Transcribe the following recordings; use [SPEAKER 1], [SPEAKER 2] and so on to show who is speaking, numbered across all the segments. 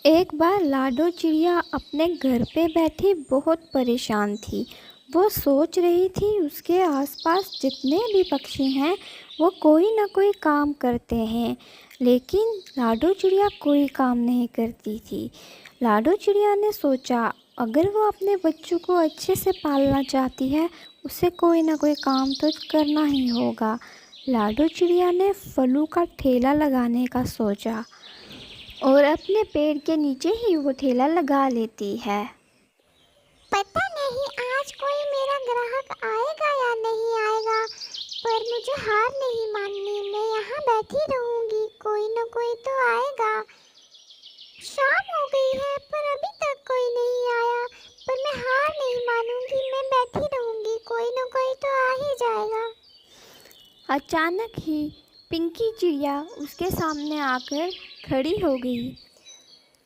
[SPEAKER 1] एक बार लाडो चिड़िया अपने घर पे बैठी बहुत परेशान थी। वो सोच रही थी उसके आसपास जितने भी पक्षी हैं वो कोई ना कोई काम करते हैं, लेकिन लाडो चिड़िया कोई काम नहीं करती थी। लाडो चिड़िया ने सोचा अगर वो अपने बच्चों को अच्छे से पालना चाहती है उसे कोई ना कोई काम तो करना ही होगा। लाडो चिड़िया ने फलों का ठेला लगाने का सोचा और अपने पेड़ के नीचे ही वो ठेला लगा लेती है।
[SPEAKER 2] पता नहीं आज कोई मेरा ग्राहक आएगा या नहीं आएगा, पर मुझे हार नहीं माननी। मैं यहाँ बैठी रहूंगी, कोई न कोई तो आएगा। शाम हो गई है पर अभी तक कोई नहीं आया, पर मैं हार नहीं मानूंगी। मैं बैठी रहूंगी, कोई न कोई तो आ ही जाएगा।
[SPEAKER 1] अचानक ही पिंकी चिड़िया उसके सामने आकर खड़ी हो गई।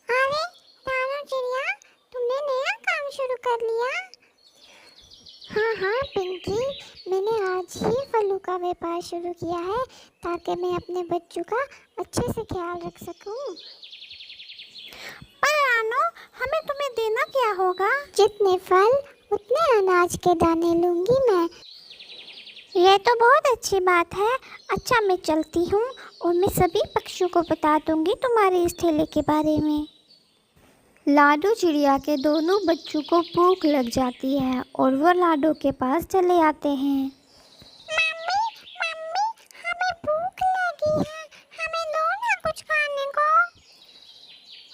[SPEAKER 2] अरे रानो चिड़िया, तुमने नया काम शुरू कर लिया? हाँ हाँ पिंकी, मैंने आज ही फलों का व्यापार शुरू किया है ताकि मैं अपने बच्चों का अच्छे से ख्याल रख सकूं।
[SPEAKER 1] पर रानो, हमें तुम्हें देना क्या होगा?
[SPEAKER 2] जितने फल उतने अनाज के दाने लूंगी मैं।
[SPEAKER 1] यह तो बहुत अच्छी बात है। अच्छा, मैं चलती हूँ और मैं सभी पक्षियों को बता दूंगी तुम्हारे इस ठेले के बारे में। लाडो चिड़िया के दोनों बच्चों को भूख लग जाती है और वो लाडो के पास चले आते हैं।
[SPEAKER 2] मम्मी मम्मी, हमें भूख लगी है, हमें दो ना कुछ खाने को।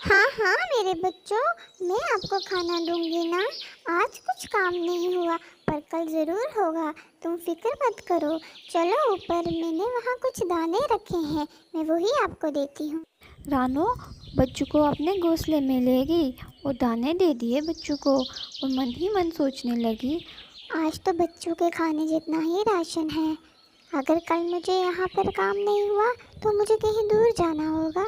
[SPEAKER 2] हाँ हाँ मेरे बच्चों, मैं आपको खाना दूंगी ना। आज कुछ काम नहीं हुआ पर कल ज़रूर होगा, तुम फिक्र मत करो। चलो ऊपर, मैंने वहाँ कुछ दाने रखे हैं, मैं वही आपको देती हूँ।
[SPEAKER 1] रानो बच्चों को अपने घोंसले में ले गई और दाने दे दिए बच्चों को और मन ही मन सोचने लगी,
[SPEAKER 2] आज तो बच्चों के खाने जितना ही राशन है। अगर कल मुझे यहाँ पर काम नहीं हुआ तो मुझे कहीं दूर जाना होगा।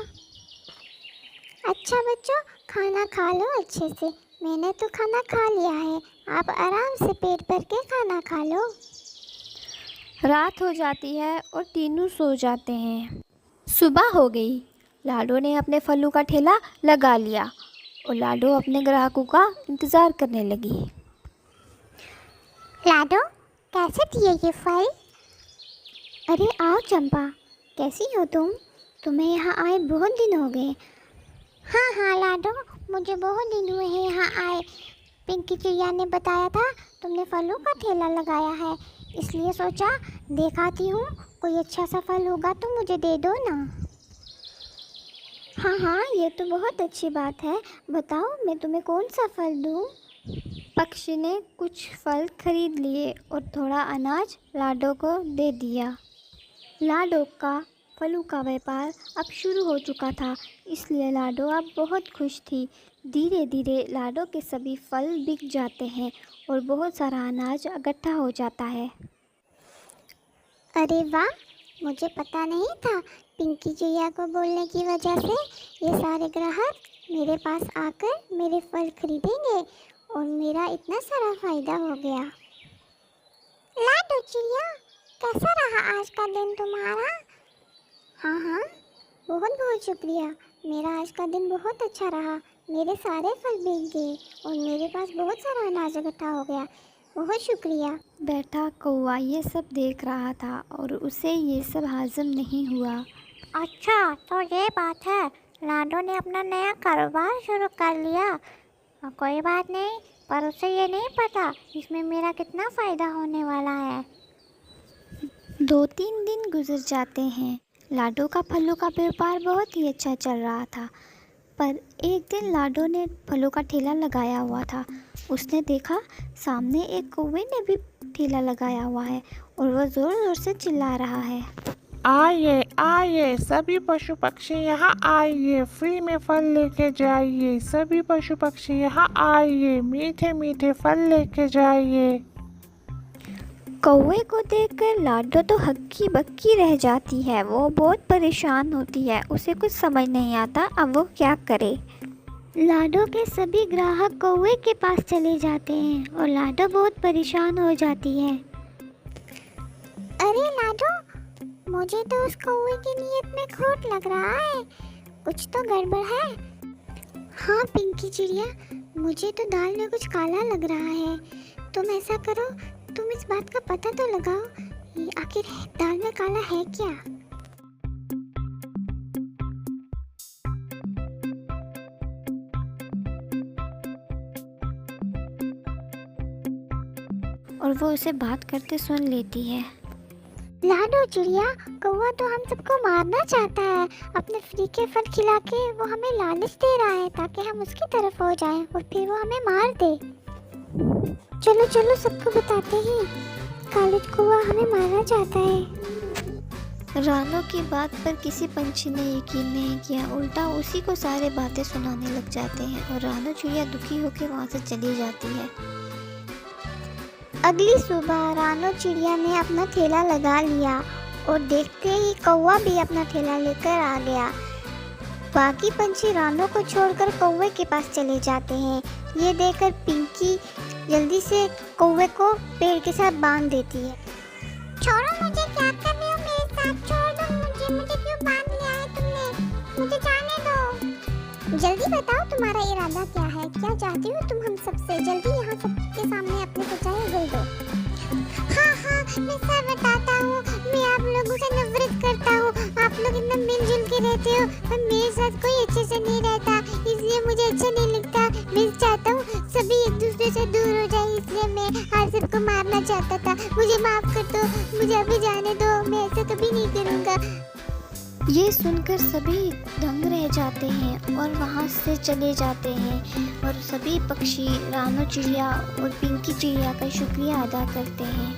[SPEAKER 2] अच्छा बच्चों, खाना खा लो अच्छे से। मैंने तो खाना खा लिया है, आप आराम से पेट भर के खाना खा लो।
[SPEAKER 1] रात हो जाती है और तीनों सो जाते हैं। सुबह हो गई। लाडो ने अपने फलों का ठेला लगा लिया और लाडो अपने ग्राहकों का इंतज़ार करने लगी।
[SPEAKER 2] लाडो, कैसे दिए ये फल? अरे आओ चंपा, कैसी हो तुम? तुम्हें यहाँ आए बहुत दिन हो गए। हाँ हाँ लाडो, मुझे बहुत दिन हुए हैं यहाँ आए। पिंकी चिड़िया ने बताया था तुमने फलों का ठेला लगाया है, इसलिए सोचा देखाती हूँ, कोई अच्छा सा फल होगा तो मुझे दे दो ना।
[SPEAKER 1] हाँ हाँ, ये तो बहुत अच्छी बात है। बताओ मैं तुम्हें कौन सा फल दूँ? पक्षी ने कुछ फल खरीद लिए और थोड़ा अनाज लाडो को दे दिया। लाडो का फलों का व्यापार अब शुरू हो चुका था, इसलिए लाडो अब बहुत खुश थी। धीरे धीरे लाडो के सभी फल बिक जाते हैं और बहुत सारा अनाज इकट्ठा हो जाता है।
[SPEAKER 2] अरे वाह, मुझे पता नहीं था पिंकी चिड़िया को बोलने की वजह से ये सारे ग्राहक मेरे पास आकर मेरे फल खरीदेंगे और मेरा इतना सारा फायदा हो गया। लाडो चिड़िया, कैसा रहा आज का दिन तुम्हारा? हाँ हाँ, बहुत बहुत शुक्रिया। मेरा आज का दिन बहुत अच्छा रहा, मेरे सारे फल बिक गए और मेरे पास बहुत सारा अनाज इकट्ठा हो गया। बहुत शुक्रिया।
[SPEAKER 1] बैठा कौवा ये सब देख रहा था और उसे ये सब हाज़म नहीं हुआ।
[SPEAKER 2] अच्छा तो ये बात है, लाडो ने अपना नया कारोबार शुरू कर लिया। कोई बात नहीं, पर उसे ये नहीं पता इसमें मेरा कितना फ़ायदा होने वाला है।
[SPEAKER 1] 2-3 दिन गुजर जाते हैं। लाडो का फलों का व्यापार बहुत ही अच्छा चल रहा था, पर एक दिन लाडो ने फलों का ठेला लगाया हुआ था। उसने देखा सामने एक कौवे ने भी ठेला लगाया हुआ है और वह ज़ोर ज़ोर से चिल्ला रहा है।
[SPEAKER 3] आइए आइए सभी पशु पक्षी यहाँ आइए, फ्री में फल लेके जाइए। सभी पशु पक्षी यहाँ आइए, मीठे मीठे फल लेके जाइए।
[SPEAKER 1] कौवे को देखकर लाडो तो हक्की बक्की रह जाती है। वो बहुत परेशान होती है, उसे कुछ समझ नहीं आता अब वो क्या करे। लाडो के सभी ग्राहक कौवे के पास चले जाते हैं और लाडो बहुत परेशान हो जाती है।
[SPEAKER 2] अरे लाडो, मुझे तो उस कौवे की नीयत में खोट लग रहा है, कुछ तो गड़बड़ है। हाँ पिंकी चिड़िया, मुझे तो दाल में कुछ काला लग रहा है। तुम ऐसा करो, तुम इस बात का पता तो लगाओ, ये आखिर दाल में काला है क्या।
[SPEAKER 1] और वो उसे बात करते सुन लेती है।
[SPEAKER 2] लाडो चिड़िया, कौवा तो हम सबको मारना चाहता है। अपने फ्री के फल खिला के वो हमें लालच दे रहा है ताकि हम उसकी तरफ हो जाएं और फिर वो हमें मार दे। चलो चलो सबको बताते हैं, काले कौवा हमें मारना चाहता है।
[SPEAKER 1] रानो की बात पर किसी पंछी ने यकीन नहीं किया, उल्टा उसी को सारे बातें सुनाने लग जाते हैं और रानो चिड़िया दुखी होकर वहाँ से चली जाती है।
[SPEAKER 2] अगली सुबह रानो चिड़िया ने अपना ठेला लगा लिया और देखते ही कौवा भी अपना ठेला लेकर आ गया। बाकी पंछी रानो को छोड़कर कौवे के पास चले जाते हैं। ये देखकर पिंकी जल्दी से कौवे को पेड़ के साथ बांध देती है। छोड़ो मुझे, क्या कर रहे हो मेरे साथ, छोड़ दो मुझे क्यों बांध लिया है तुमने, मुझे जाने दो। जल्दी बताओ तुम्हारा इरादा क्या है, क्या चाहती हो तुम हम सबसे, जल्दी यहाँ सबके सामने अपनी सच्चाई बोल दो। हाँ मैं सब बताता हूँ, मैं आप लोगों से नफरत करता हूँ। आप लोग इतना मिलजुल के रहते हो पर मेरे साथ कोई अच्छे से नहीं रहता, इसलिए मुझे अच्छा नहीं लगता। मैं चाहता हूँ सभी एक दूसरे से दूर हो जाए, इसलिए मैं आप सबको मारना चाहता था। मुझे माफ कर दो, मुझे अभी जाने दो, मैं ऐसा कभी नहीं करूँगा।
[SPEAKER 1] ये सुनकर सभी दंग रह जाते हैं और वहाँ से चले जाते हैं और सभी पक्षी रानो चिड़िया और पिंकी चिड़िया का शुक्रिया अदा करते हैं।